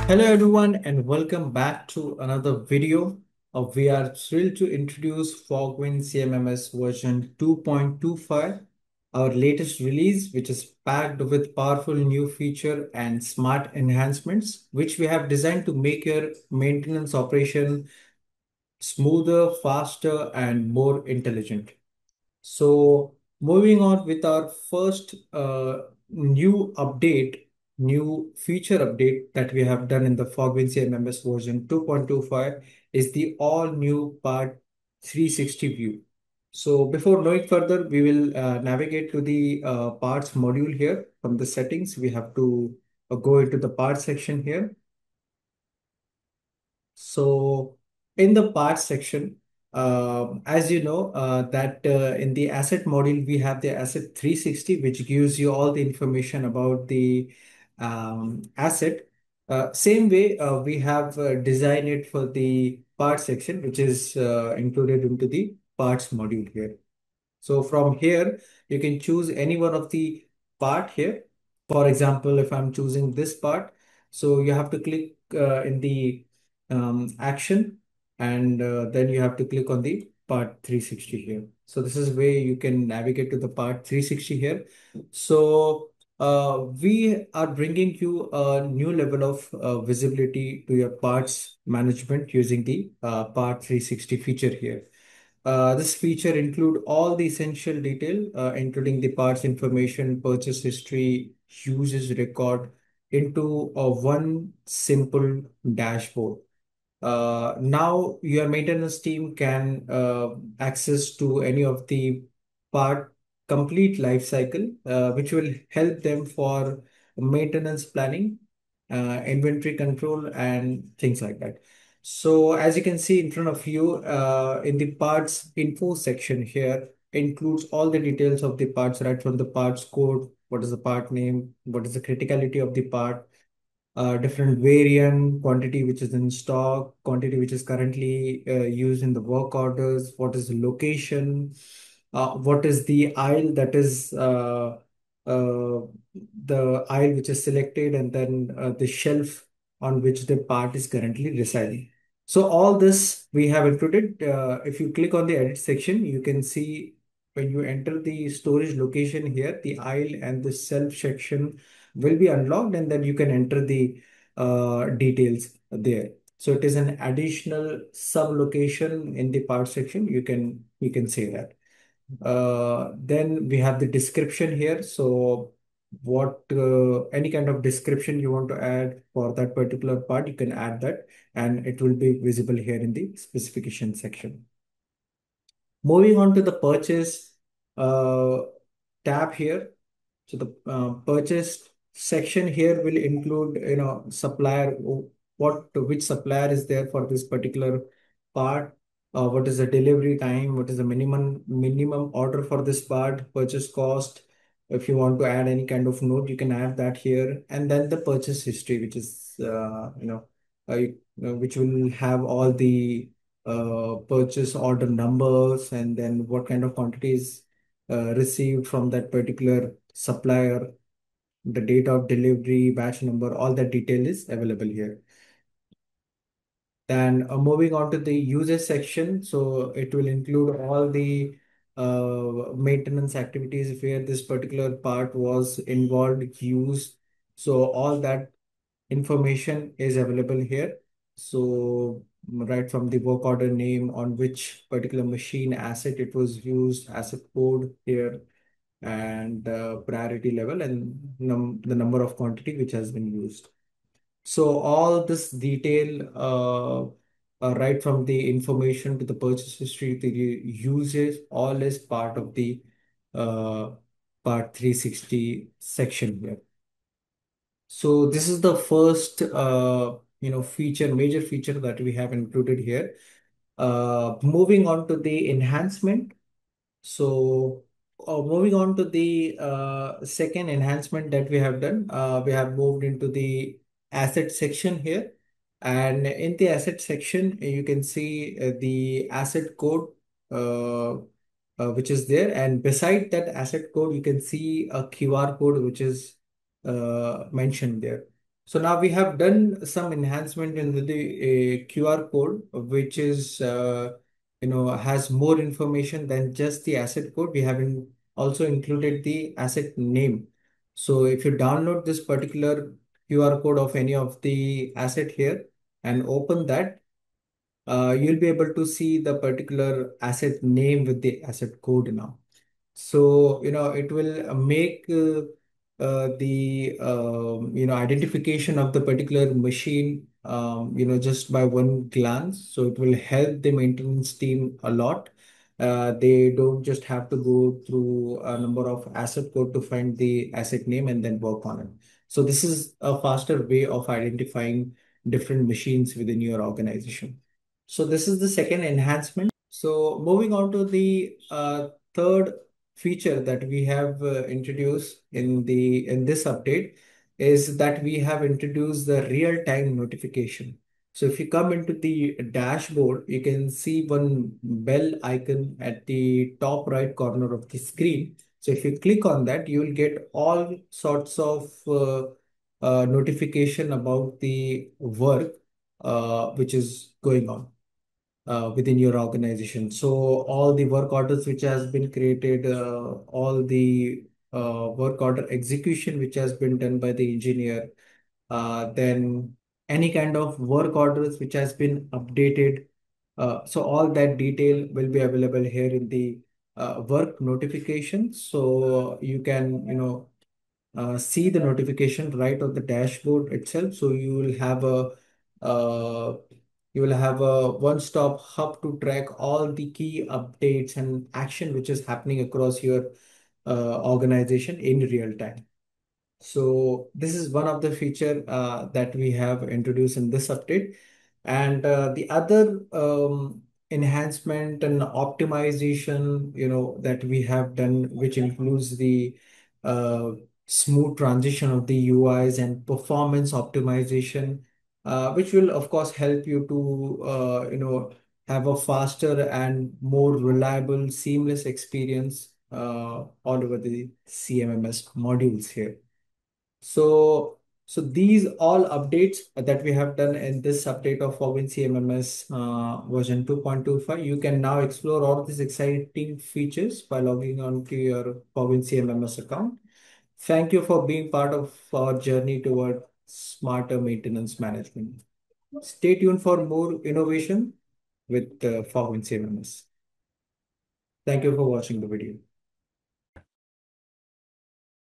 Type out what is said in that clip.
Hello everyone and welcome back to another video. We are thrilled to introduce Fogwing CMMS version 2.25, our latest release, which is packed with powerful new feature and smart enhancements, which we have designed to make your maintenance operation smoother, faster, and more intelligent. So moving on with our first new feature update that we have done in the Fogwin CMMS version 2.25 is the all new part 360 view. So before going further, we will navigate to the parts module here. From the settings, we have to go into the parts section here. So in the parts section, as you know, that in the asset module, we have the asset 360, which gives you all the information about the asset. Same way, we have designed it for the parts section, which is included into the parts module here. So from here, you can choose any one of the part here. For example, if I'm choosing this part, so you have to click in the action and then you have to click on the part 360 here. So this is where you can navigate to the part 360 here. So we are bringing you a new level of visibility to your parts management using the part 360 feature here. This feature include all the essential detail, including the parts information, purchase history, uses record into a one simple dashboard. Now your maintenance team can access to any of the part complete life cycle, which will help them for maintenance planning, inventory control, and things like that. So as you can see in front of you, in the parts info section here includes all the details of the parts, right from the parts code, what is the part name, what is the criticality of the part, different variant, quantity which is in stock, quantity which is currently used in the work orders, what is the location, what is the aisle that is uh, the aisle which is selected, and then the shelf on which the part is currently residing. So all this we have included. If you click on the edit section, you can see when you enter the storage location here, the aisle and the shelf section will be unlocked, and then you can enter the details there. So it is an additional sub location in the part section. You can say that. Then we have the description here. So what any kind of description you want to add for that particular part, you can add that, and it will be visible here in the specification section. Moving on to the purchase uh, tab here. So the purchase section here will include, supplier, which supplier is there for this particular part, what is the delivery time, what is the minimum order for this part, purchase cost. If you want to add any kind of note, you can add that here, and then the purchase history, which is which will have all the purchase order numbers, and then what kind of quantities received from that particular supplier, the date of delivery, batch number, all that detail is available here. Then moving on to the user section, so it will include all the maintenance activities where this particular part was involved, used. So all that information is available here. So right from the work order name, on which particular machine asset it was used, asset code here, and priority level, and the number of quantity which has been used. So all this detail, right from the information to the purchase history to the usage, all is part of the uh, part 360 section here. So this is the first, major feature that we have included here. Moving on to the enhancement. So, moving on to the second enhancement that we have done, we have moved into the asset section here. And in the asset section, you can see the asset code, uh, which is there. And beside that asset code, you can see a QR code which is mentioned there. So now we have done some enhancement in the QR code, which is has more information than just the asset code. We have also included the asset name. So if you download this particular QR code of any of the asset here and open that, you'll be able to see the particular asset name with the asset code now. So, it will make the identification of the particular machine, just by one glance. So it will help the maintenance team a lot. They don't just have to go through a number of asset code to find the asset name and then work on it. So this is a faster way of identifying different machines within your organization. So this is the second enhancement. So moving on to the third feature that we have introduced in this update is that we have introduced the real-time notification. So if you come into the dashboard, you can see one bell icon at the top right corner of the screen. So if you click on that, you will get all sorts of notification about the work which is going on within your organization. So all the work orders which has been created, all the work order execution which has been done by the engineer, then any kind of work orders which has been updated. So all that detail will be available here in the work notification. So you can, see the notification right on the dashboard itself. So uh, you will have a one-stop hub to track all the key updates and action which is happening across your organization in real time. So this is one of the feature that we have introduced in this update. And the other enhancement and optimization, that we have done, which includes the uh, smooth transition of the UIs and performance optimization, which will of course help you to, have a faster and more reliable, seamless experience all over the CMMS modules here. So these all updates that we have done in this update of Fogwing CMMS version 2.25, you can now explore all these exciting features by logging on to your Fogwing CMMS account. Thank you for being part of our journey toward smarter maintenance management. Stay tuned for more innovation with Fogwing CMMS. Thank you for watching the video.